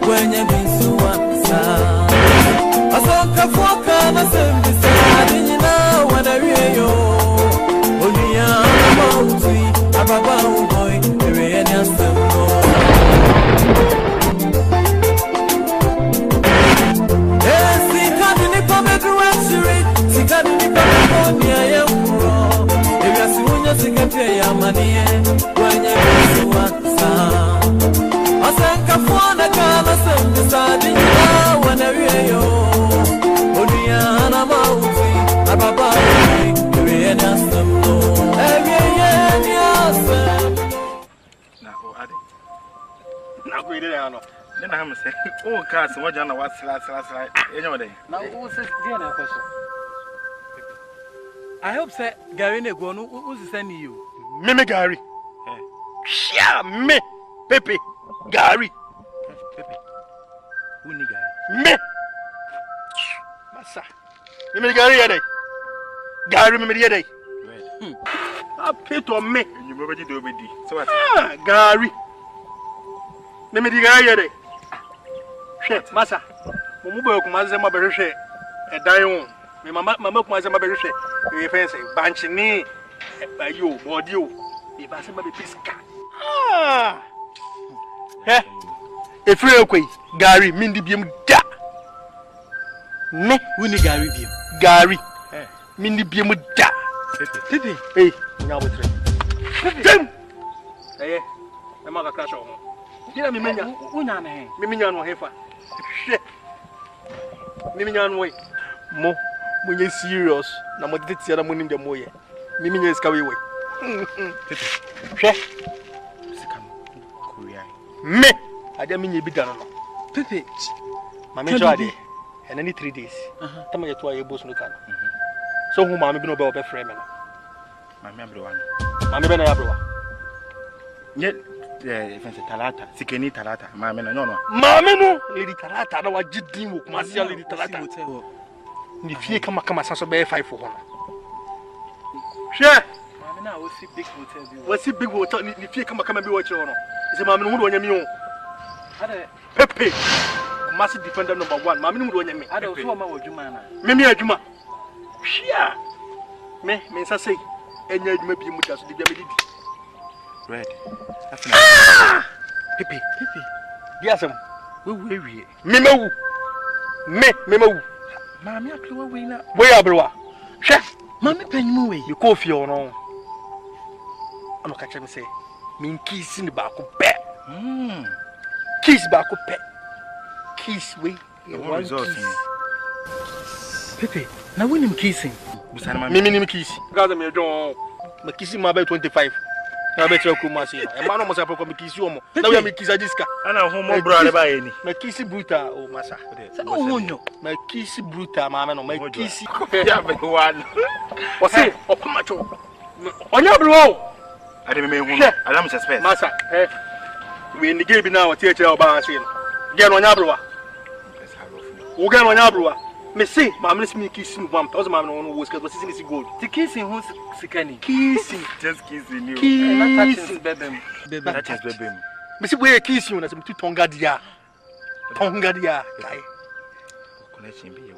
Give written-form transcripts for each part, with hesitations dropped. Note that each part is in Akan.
when you been so Asante foka na sembi sa dinyina wana wiyo Oduya Akan Twi ababa boy ere ni Asem no Sikadi ni pamedu wachiri Sikadi ni pamedu ni ayemuro Ewa siwunya sikapia ya maniye Wenye bisuwa sa Asanka fwana kana sembi sa dinyina wana wiyo Oh, cars, what you know what's last. Anyway, now who's this dinner question? I hope say Gary ne go no who's sending you? Me Gary. Yeah, me Pepe Gary. Pepe. Who ni Gary? Me. Masa. Me Gary yede. Gary me yede. I pay to me. You already do be di. So what? Gary. Me Gary yede. Masa, Mumu Kumaza Maberishe, a dion. Mamma Kumaza Maberishe, a fancy, Banchini, by you, or you, if I say my pisca. Ah, eh, a free okay, Gary, Mindy Beam da. Me, Winnie Gary Beam, Gary, Mindy Beam da. Tippy, hey, now with them. Eh, I'm not a crash on. Give me Mimian or Hefa. Mimian way. Mo, when you're serious, no more did see the moon in the moye. Mimian is carry away. Me, I don't mean you be done. Pepe, Mammy Jody, and any 3 days. Tell me to your boss look at. So, whom I'm going to be a friend. My member one. Mammy Benabro. Yet. If it's Talata, Sikeni Talata, Mamma no. Mamma, Lady Talata, no, I did deem Marcia Lady Talata. If you come as a bear 5 for 1. Sure, Mamma, what's the big hotel? What's the big hotel? If you come and be watching on, it's a mamma who on your Pepe, massive defender number 1, Mamma who on your me. I don't know what you man. Mimi Ajuma. Sure, Mensah say, and you may be much as the baby. Red. Pepe. Yes, we Memo. Memo. Mammy, I flew away now. Where, bro? Chef, Mammy, penny movie. You coffee or no? I'm a catcher and say, mean kiss in the back of pet. Kiss back of pet. Kiss way. Pepe, now when him kissing. Mimi kiss. Gather me a dog. My kissing my bed 25. I bet you Kumasi. A man almost have a kiss you. Now we are making Kisadisca. And a homo brother by any. My kissy bruta, oh, Massa. Oh, no. My kissy bruta, mamma, no, my kissy. One. What's it? Oh, Kumacho. On your blow. I remember. I don't suspect. Massa, we in the game now, a theatre of Bansin. Get on Yabroa. Who get on Yabroa? Messy, Mamma, me kissing 1,000 man on who was good. The kissing who's sickening. Kissing, just kissing you. Kissing, baby. That is baby. Missy, where kiss you as I'm too Tongadia. Tongadia. Connection be your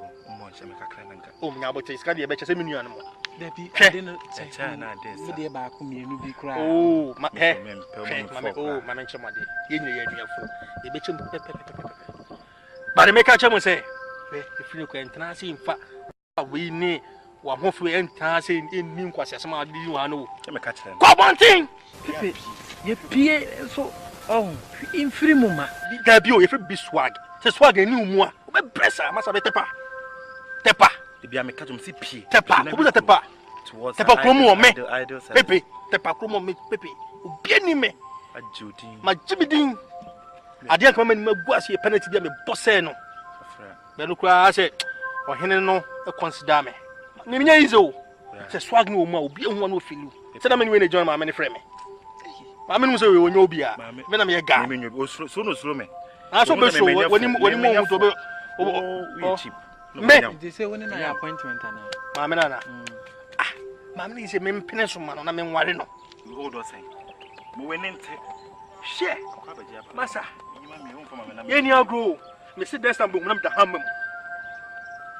oh, now, but it's got a better seminar. I didn't say, dear back whom you be crying. Oh, my hair. Oh, my mention my day. You know, you're a bitch. But the maker will say, if you can see in fact, we need one hopefully enter in new questions. Some of you know. Come on, thing. You pay so in free mumma. Debut if it be swag. The swag a new more. Press, I must have a tepa. The Biamacum CP. Tepa, who's a tepa? Tepa Cromo, me. Pepe, Tepa Cromo, me, Pepe. Bien me. A Judy. My Jimmy Dean. I didn't come in my bossy penalty to be a bosseno. Look, I said, or Henno, a consider me. Nina is all. It's a swag no more, be one who feel you. Said I'm going to join my many friends. My men was a no be a when I'm a guy. So no slow me. I saw when you move to oh, cheap. They say when I appointment, Mamma. Ah, Mamma is a main peninsula man, and I'm in Warino. You hold us saying, when in share, Massa. Ye ni agro. Me sit there stand boom, I'm the hammer.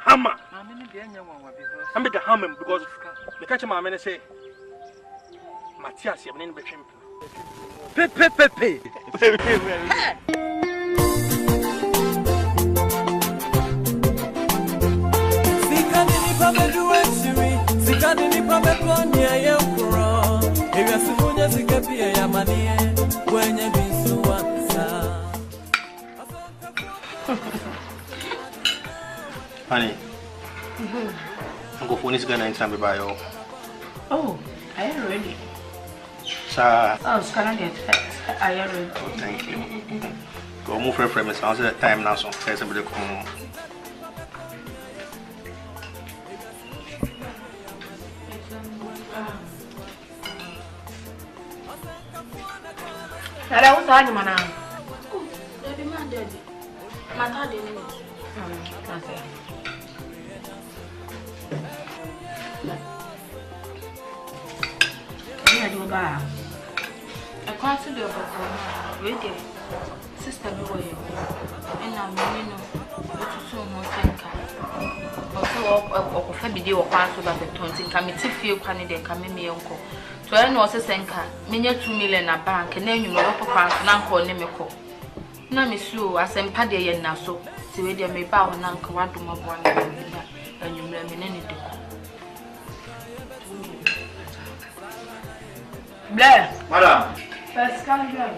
Hammer. I'm the hammer because the catch my man say Matthias, you're in the chimp. Pepe. Sikadini pabe duwechiri, sikadini pabe konya yekuro. Ewa sifunya sikapia ya manie, kwenye bisuwa sa. Honey, I'm going for this Ghanaian time by you. Oh, I am ready. Sir. Oh, Scotland, I am ready. Oh, thank you. Go move from me. I'll say the time now. So, there's somebody come. Hello, what's on, man? Oh, daddy, my daddy. My daddy, Can't say. I do that. I can't see the other radio. Sister, me way. And I'm no. It's so much thank you. Also, of a video of part of the 20 committee few candidate coming me uncle. To I know senka, many 2 million a bank, and then you know what pants and uncle Nemeko. Na miss you, Asem Paddy and Naso, so we may bow and uncle want to move one and you may mean anything. Blair, Madam. first come here.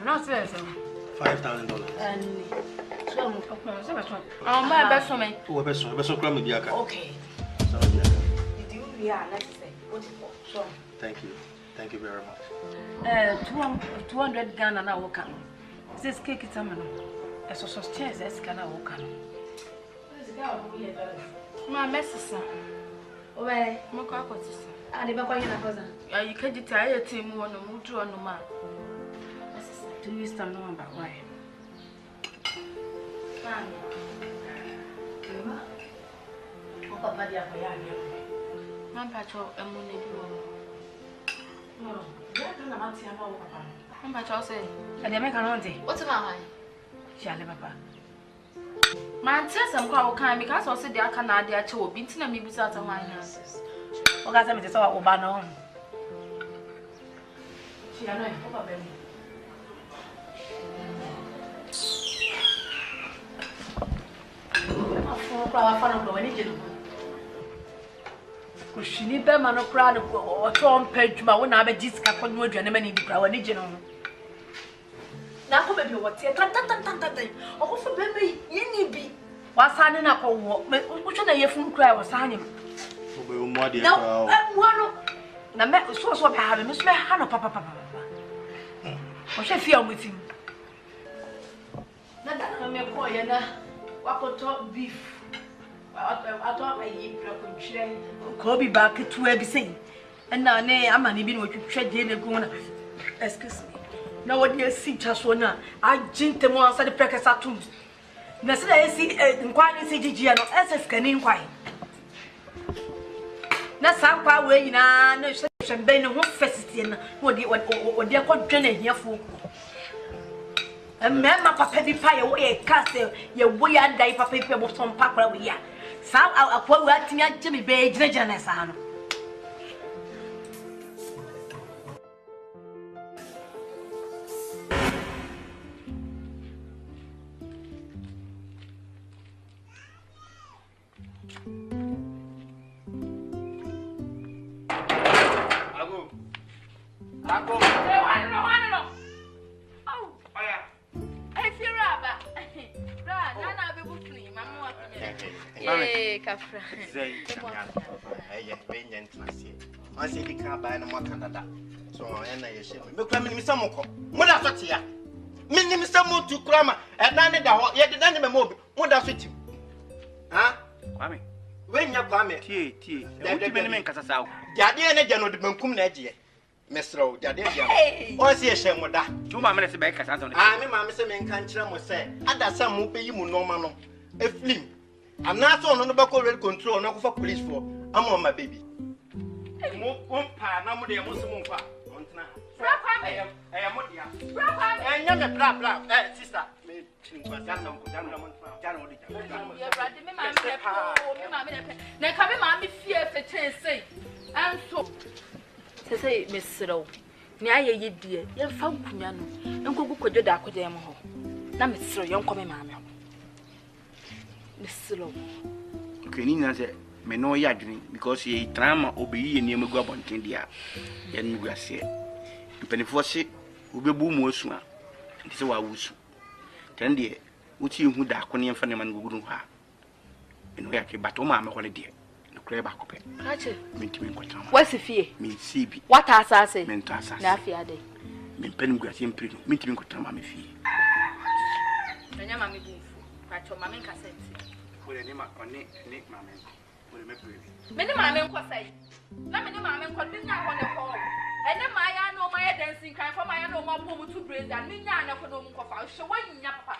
Not $5,000. and so My best for me. Oh, best crumb with Yaka. okay. Did you hear? Let's say what so Thank you very much. 200 Ghana na woka. This cake is a man. As a chairs, as can I woka. My message. Where? Moka, I never quite in a cousin. You can't tell your team one of Mutu on the man. 2 years time, no one but why? Papa, dear, My patrol and money. no, you're not here about Papa. My patrol say, And the American auntie, what's my shall Papa. man? Tell some crowd kind because I said, I can't add their two, been to me without a wine. Oh, that's a saw Obano. She don't know, Papa, baby. She need them and a crowd or Tom Page, but when I have a disc, I couldn't move your name in the crowd. Now, come baby, what's it? Oh, for baby, you need be. What's signing up or what? Which one are you from cry was signing? No, one. The man so I have a Miss Hannah, Papa. What shall I feel with him? Not that I'm a boy, and what could talk beef. I thought I eat Kobe back to everything. And now, I'm not even what you tread in a corner. Excuse me. Now, what do you see, Chaswana? I jint them once at the practice at tombs. That's I see inquiring CGG and SS can inquire. That's how far away now, no session, Ben, and what festin, what they are called Jenny here for. And Mamma Papa Pie away a castle, your way and die for paper was from Papa. We are. Some are quoting at Jimmy Bay, Janessa. I say the car by no more Canada. So I know you shame. Look, I'm in some more. What are you? Meaning some more to Crama and none of the yet the enemy mobile. What does it? Huh? Kwame. When you come, tea, the men Casasau. Jadian General de Buncum Nedgy. Mr. Jadian. Or see a shame with that. 2 minutes back as I don't. I mean, Mamma Semen can't was say, and that's some who pay you no man. A flim. I'm not on the back already control, not for police for. I'm on my baby. Umpa, no more than Musumpa. I am what you are. I am a blah, sister. Say, Miss Siddle, near ye dear, you found Punyano, and go could you dark with them home. Now, Miss Siddle, young coming, mamma. Miss Siddle. Canina said, may know ya drink because ye drama obey and you go up on Tindia. Then you will say, Penny Fosset will be boom was soon. So I was. Then, dear, would you who dark when you find a man go to her? And we are but oh, mamma, what a dear. What's the fear? Me see. What as I say? Mensah. Nafia day. Me penguins in prison. Me to come on me fee. And your mammy do. I told Mamma Cassette. For the name of Nick, Mamma. Many mamma was say. Not many mamma could be not on the hall. And then my know my dancing kind for my no more woman to brain than me now for no more. So when you papa.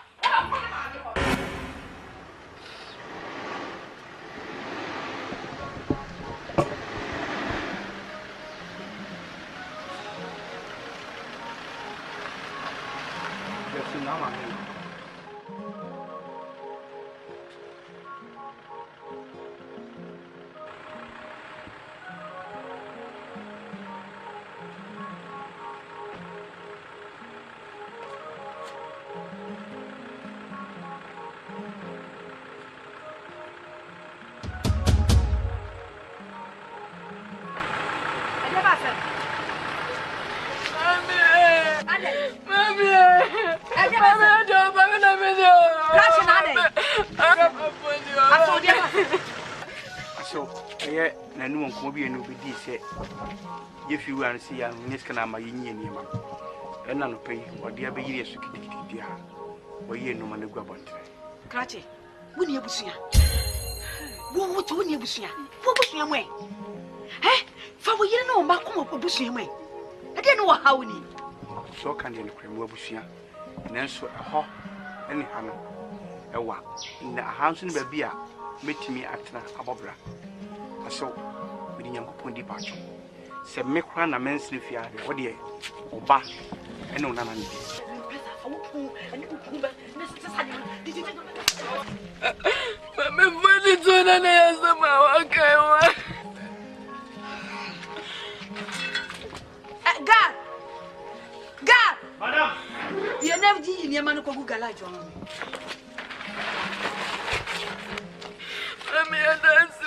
If you want to see a Miss Canama in Yama, and none of pay what the other years to get or ye no man go about. Cratchy, when you see her. What would you see her? What was your way? Eh? For you know, Macum of Bushing way. I didn't know how we need. So can you cream Wabushia, and then so a hawk and hammer. A walk in the house in Babia, meet me at Abobra. So, with young upon departure. Se me kra na mensah fia de wo de oba ene onana ne me fani tona na yasema wakaiwa God madam you never ji ni ma no ko galajo me dance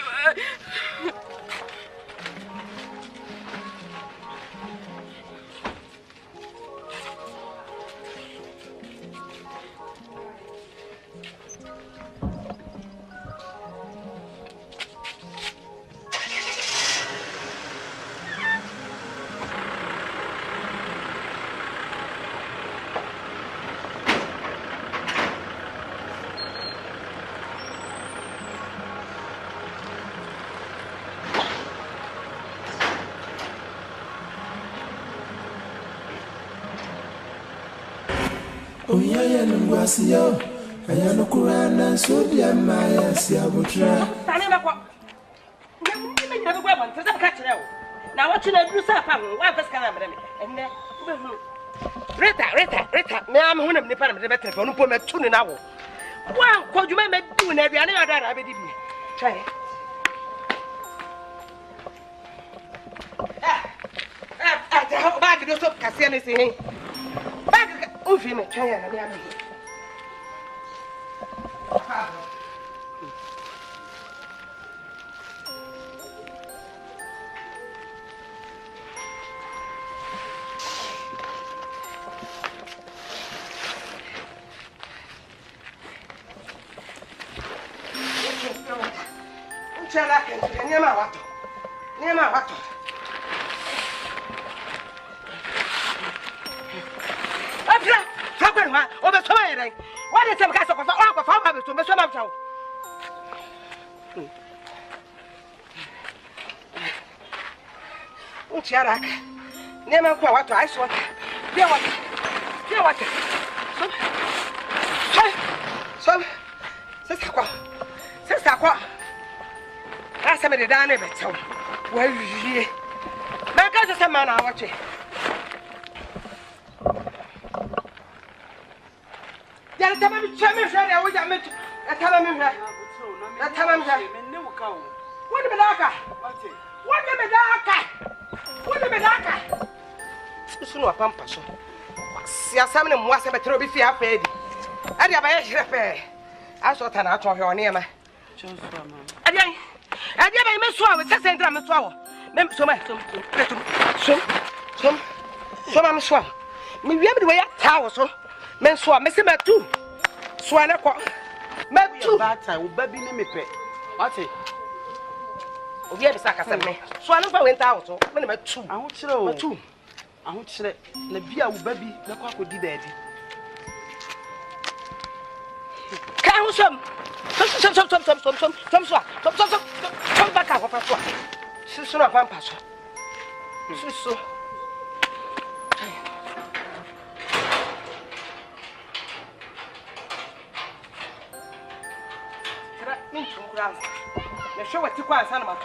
Oya Nungwasio, Ayano Kurana, Sodia Maya, Siabutra. Now, what should I do? Why first can I and then Rita, now I'm one of the Panama better for no point tuning now. Well, could you make doing every other rabbit? Try it. Back to the Cassian is saying. Oh, you may try and I What is some cast of farm to Miss Ramshaw? Uchiarak, never what I saw. Dear what? So, Sister, that's somebody down there. Well, What's the man I watch it? There's a chairman friend. I would have met a television. A television. What the Bedaka? What the Bedaka? What the Bedaka? Soon a pampas. See a salmon and was a better be fair paid. I have a fair. I saw an out of your name. Again, I gave a miss with 6 and a swallow. Some I'm swam. Me be able to wear towels, so Mensah, Messima too. Swanna, Map too bad time, baby, me pay. What's it? Oh, yeah, Asem. Swanna went out, so when I'm 2. I want to 2. I want to say, Labia, baby, the cock would be dead. Some back up of a sister of Pampas. Sister. The show what you call Sanama.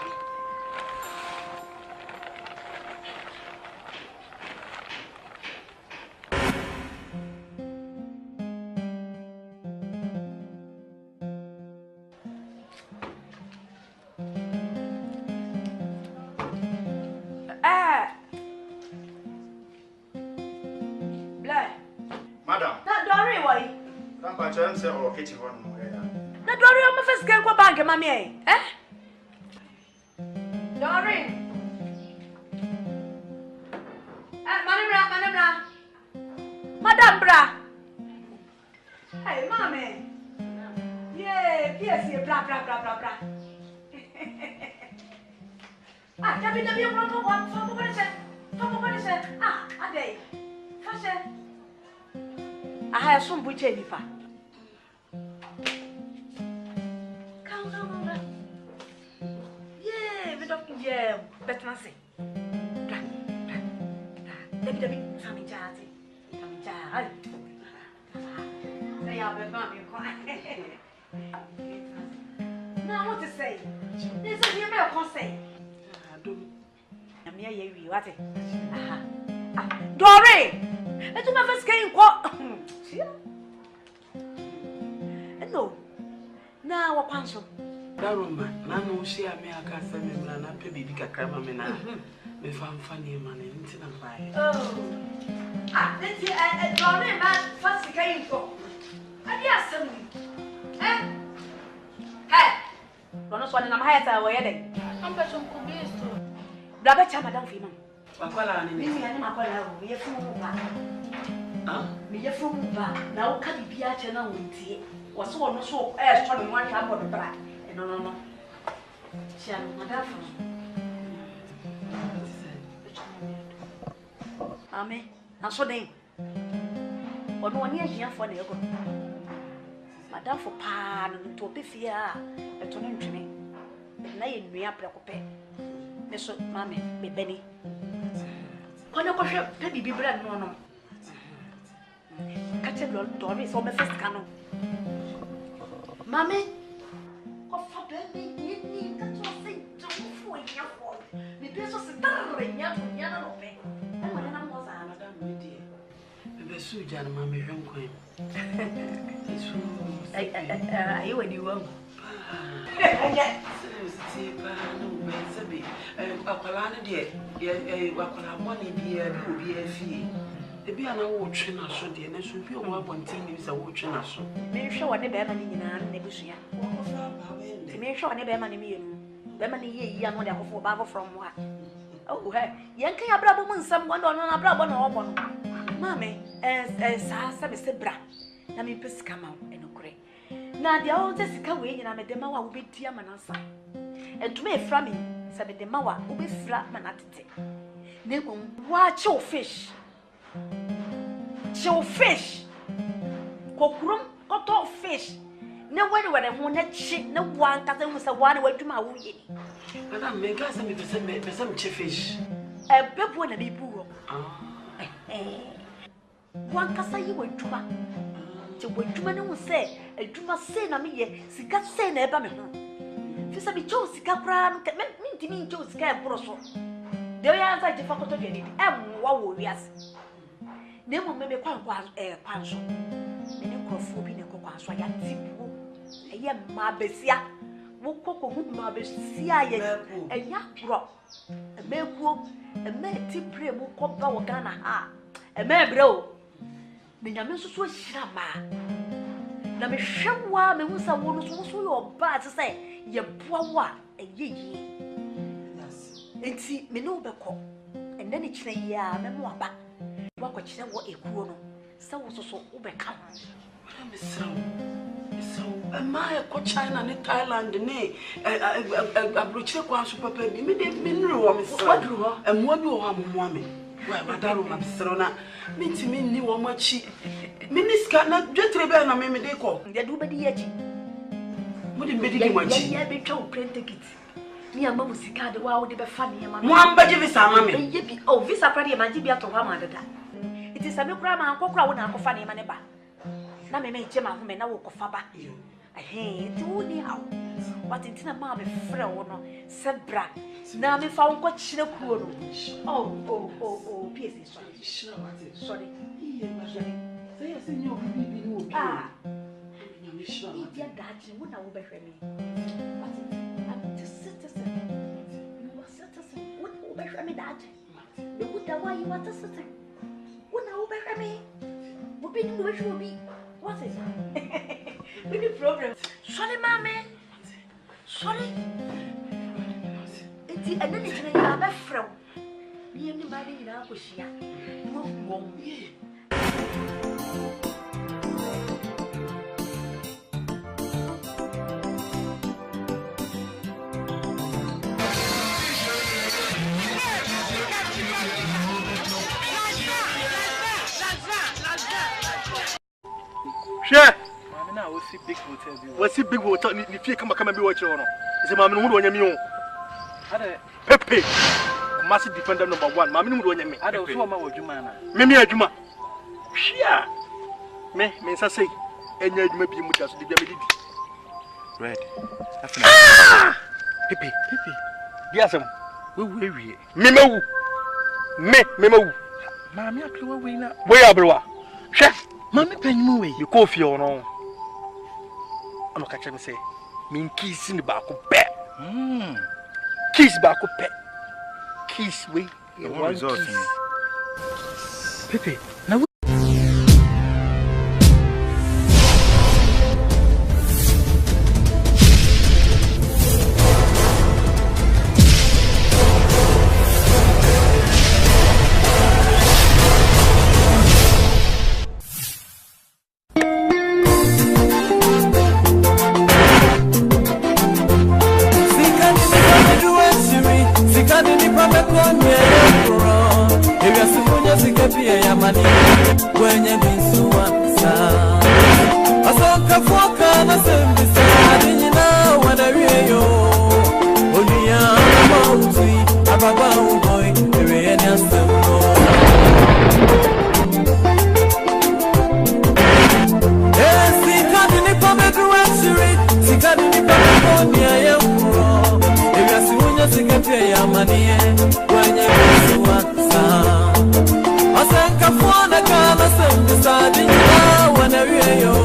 Madam. That Dory, why? Come back to answer or kitchen one. The Dory on my first game for bank, mammy, eh? Dory. Madam Prah. Hey, mommy. Yeah, yes, blah, blah, blah, blah, blah. Ah, W from ah, a day. Fashion. I have some butcher in the Come. Yeah, we don't yeah, better not say. Let Sammy Jazzy. They are very now, what to say? There's a new milk on say. I'm near you, what it? Dory! I do my first game. What? No. Now, a pencil. That woman, I know she and me. I can't send me and I pay baby Kakama. Me found funny money into the fire. Oh, let's see. I draw a man first game for. I guess some. Eh? Hey, don't know what I'm here to wear. I'm better on Kumawood. Brother Chamadan Fima. I'm calling Me and my collar, we are from now can be a channel with tea. Was one so air strong one up on the back. No. Shall Madame. Amen. I'm so name. Or no one here for the Madame for pan to be fear. A turning to me. The name me up like a Miss Mammy, be Benny. Kono baby be brand no. Catch a Dory is on my first cannon. Mammy, what for baby? You can't say to for your fault. The place was a darling young open. And when I was a madam, dear. The Sujan, Mammy, young queen. I when you won't. Yes. Akalana dear, Wakala money be a fee. The be an old trainer, so dear, and should be a 1.10 is a old trainer. May show what the Beverly in an negotiation. May show any Beverly, Beverly, young one for Baba from what? Oh, hey, Yankee Abrabon, someone on a Brabon or one. Mammy, as Mr. Bra, let me piss come out and agree. Now the old Jessica way, and I made the Mawa will be dear Manasa. And to me, from me, said the Mawa will be flat manatite. They will watch your fish. Show fish. Cockrum, got fish. No one where I wanted shit, no one that was a one way to my wee. But I'm making some fish. A big one and be poor. One cassa you went to my. To what you man will say, and you must say, Namie, Sika say never me. Fisa be chose Sika Prah, mean to me, Joe Scab Brosso. de ya ansa je fakoto de ni emwa wo wiase na mu me kwanso me ne krofo bi ne kokwanso ya tibu eye ma besia wo koko hu ma besia ye enya bro emekuo emeti pre mu koba wo Ghana ha emebre o me nyame so hira ma na me hwewa me hu sa wo no so yo ba te say ye boa wa eyeyi enti me no beko ende ne kire ya me mo aba wa ko kire wo ekuo no sa wo so wo beka me so am I ko China ne Thailand ne abrochire kwa so papa bi me de me nru wo me so amua bi wo ha mo me wa madaro ma bisro na mitimi ni wo machi miniska na dwetre be na me de ko de du be di yachi mo de be di machi ya be twa o plane ticket ni ama musika de wa wo de be fa ne ma mo amba je visa ma me ye bi o visa pra de ma ji bi ato ha ma dada it is a me kura ma akokura wo na akofa ne ma ne ba na me che ma ho me na wo kofa ba ti wo ni hawo what intina ma me frɛ wo no sebra na me fa wo ko kyire kuo no oh PSA sorry say yes nyo bi ni obi nyame shira ma dia daji wo na wo be hwɛ me what I'm just citizen you are citizen wo be hwɛ me daji me wo da wa you are citizen wo na wo be hwɛ me wo bi ni wo hwɛ obi what is with the problem sorry mama sorry enti ene ni kire ya be frɛ ni eni ma ni na akohia mo mo Share. Mama na o si big hotel bi. What's the big hotel ni fie kama bi watch no. Is mama no hu do nyame o. Ade Pepe. Massive defender number 1. Mama no hu do nyame. Ade o so ma wadwuma na. Me adwuma. Share. Me Mensah say enya adwuma bi mu taso de bia me didi. Red. Afina. Pepe. Bi Asem. We. Me mawu. Me mawu. Mama aklewa we na. We abrewa. Hwe. Mama panyimu we. You ko fie ono. Ano ka che me say min kiss ni ba ko pe. Kiss ba ko pe. Kiss we. The one result me. Pepe. Na Wenye bisuwa sa Asonka foka na sembisa Dinyina wanawiyo Oluya mauti Ababa uboy Ewe ni asembo Sikadi ni pamedu wachiri Sikadi ni pamedu ni ayemuro Ewe asiwunya sikapia ya manie Wenye bisuwa sa Asanka fwana kana sembisa dinyina wanawiyo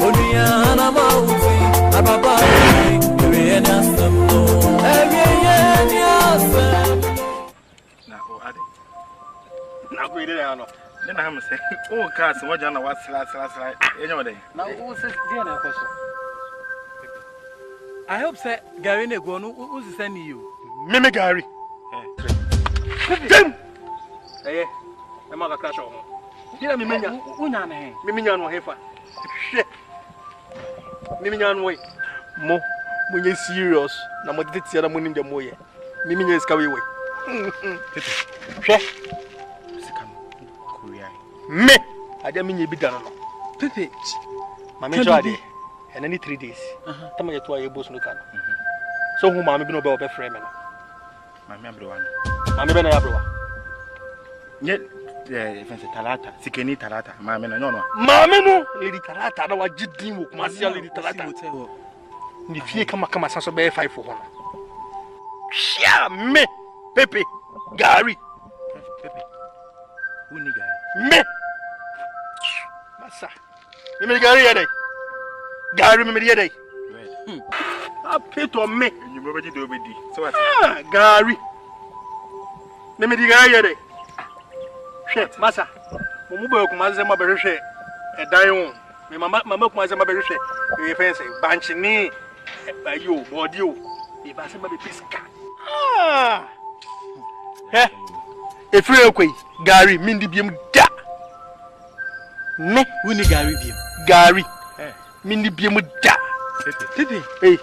Oluya mauti Ababa uboy Ewe ni asembo Ewe ni asembo Na o ade. na go ide ya no. Den na ham say o ka se waja na wa sla. Enya wode. Na o se dia na kwaso. I hope say Gary na go no o se send you. Me Gary. Dem. Eh. E ma ka crash o. Kira me menya. Unya na he. Me menya no hefa. Hwe. Me menya no we. Mo nye serious na mo tete tia na mo nim de mo ye. Me menya iska we we. Hwe. Me aja minye bi dano no Pepe mama jo ade and any 3 days tama ye to aye boss no kan so hu mama bi no be obe frame no Mama abrewa. mama be na abrewa Nye fense talata sikeni talata mama na nyono mama no lady talata na wagidin wo kuma sia lady talata ni fie kama saso be 5 ho no shia me Pepe Gary. Pepe. Who ni Gary? Me. Masa. Me Gary yede. Gary me yede. I pay to me. You remember you do obedi. So what? Gary. Me Gary yede. Shit, masa. Mo bo ko ma se ma be hwehwe e dan ho. Me mama ko ma se ma be hwehwe. E fence banch ni ayo body o. E ba se ma be piska. Efre ekwe Gary mindi biem da. Me Wuni Gary biem. Gary. Mindi biem da. Pepe. Hey,